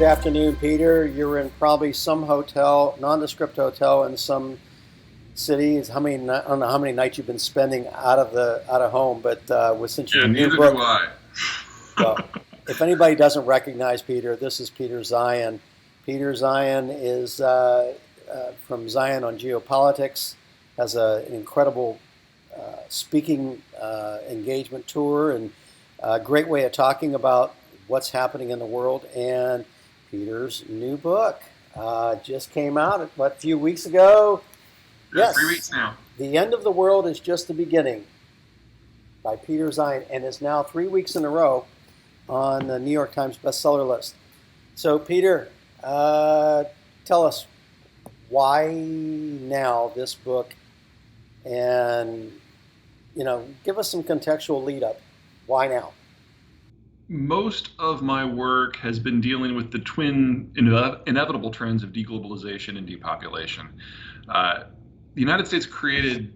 good afternoon, Peter. You're in probably some hotel, nondescript hotel in some cities. I don't know how many nights you've been spending out of home, but since your Yeah, new neither do book, I. well, if anybody doesn't recognize Peter, this is Peter Zeihan. Peter Zeihan is from Zeihan on Geopolitics, has an incredible speaking engagement tour and a great way of talking about what's happening in the world. And Peter's new book just came out, a few weeks ago? Yeah, 3 weeks Yes, now. The End of the World is Just the Beginning by Peter Zeihan, and is now 3 weeks in a row on the New York Times bestseller list. So, Peter, tell us why now this book, and give us some contextual lead up. Why now? Most of my work has been dealing with the twin inevitable trends of deglobalization and depopulation. The United States created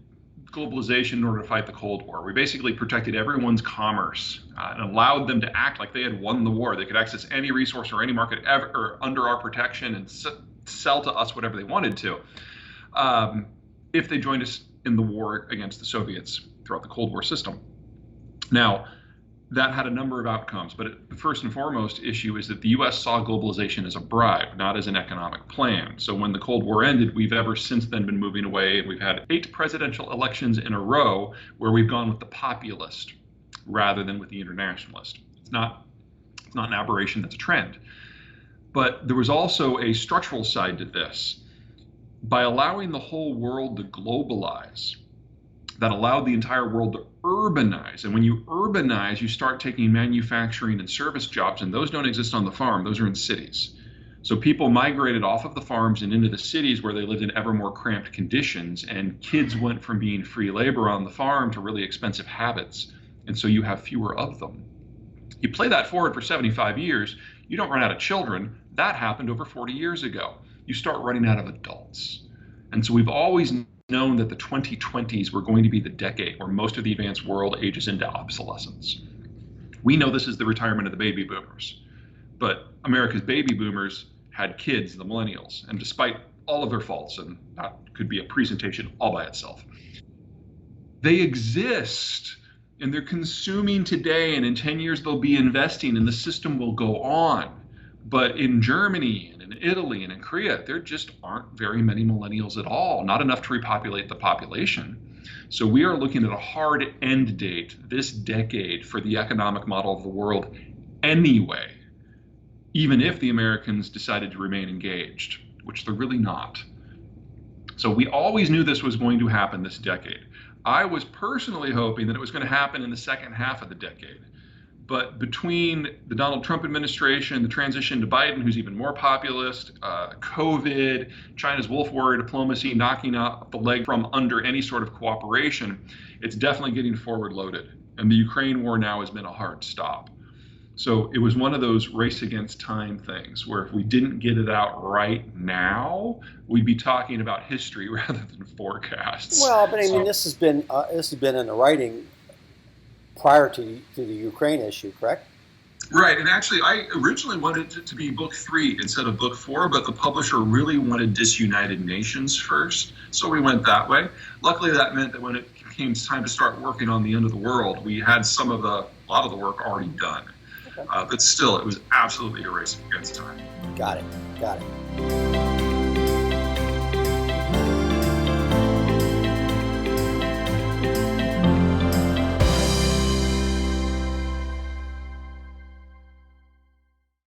globalization in order to fight the Cold War. We basically protected everyone's commerce and allowed them to act like they had won the war. They could access any resource or any market ever or under our protection and sell to us whatever they wanted to, if they joined us in the war against the Soviets throughout the Cold War system. Now, that had a number of outcomes, but the first and foremost issue is that the U.S. saw globalization as a bribe, not as an economic plan. So when the Cold War ended, we've ever since then been moving away. We've had 8 presidential elections in a row where we've gone with the populist rather than with the internationalist. It's not an aberration, that's a trend. But there was also a structural side to this. By allowing the whole world to globalize, that allowed the entire world to urbanize. And when you urbanize, you start taking manufacturing and service jobs, and those don't exist on the farm, those are in cities. So people migrated off of the farms and into the cities where they lived in ever more cramped conditions, and kids went from being free labor on the farm to really expensive habits. And so you have fewer of them. You play that forward for 75 years, you don't run out of children. That happened over 40 years ago. You start running out of adults. And so we've always known that the 2020s were going to be the decade where most of the advanced world ages into obsolescence. We know this is the retirement of the baby boomers, but America's baby boomers had kids, the millennials, and despite all of their faults, and that could be a presentation all by itself, they exist and they're consuming today, and in 10 years they'll be investing and the system will go on. But in Germany and in Italy and in Korea, there just aren't very many millennials at all, not enough to repopulate the population. So we are looking at a hard end date this decade for the economic model of the world anyway, even if the Americans decided to remain engaged, which they're really not. So we always knew this was going to happen this decade. I was personally hoping that it was going to happen in the second half of the decade. But between the Donald Trump administration, the transition to Biden, who's even more populist, COVID, China's wolf warrior diplomacy knocking out the leg from under any sort of cooperation, it's definitely getting forward loaded. And the Ukraine war now has been a hard stop. So it was one of those race against time things where if we didn't get it out right now, we'd be talking about history rather than forecasts. Well, but I mean, this has been in the writing prior to the Ukraine issue, correct? Right, and actually I originally wanted it to be book 3 instead of book 4, but the publisher really wanted Disunited Nations first, so we went that way. Luckily that meant that when it came time to start working on The End of the World, we had a lot of the work already done. Okay. But still, it was absolutely a race against time. Got it.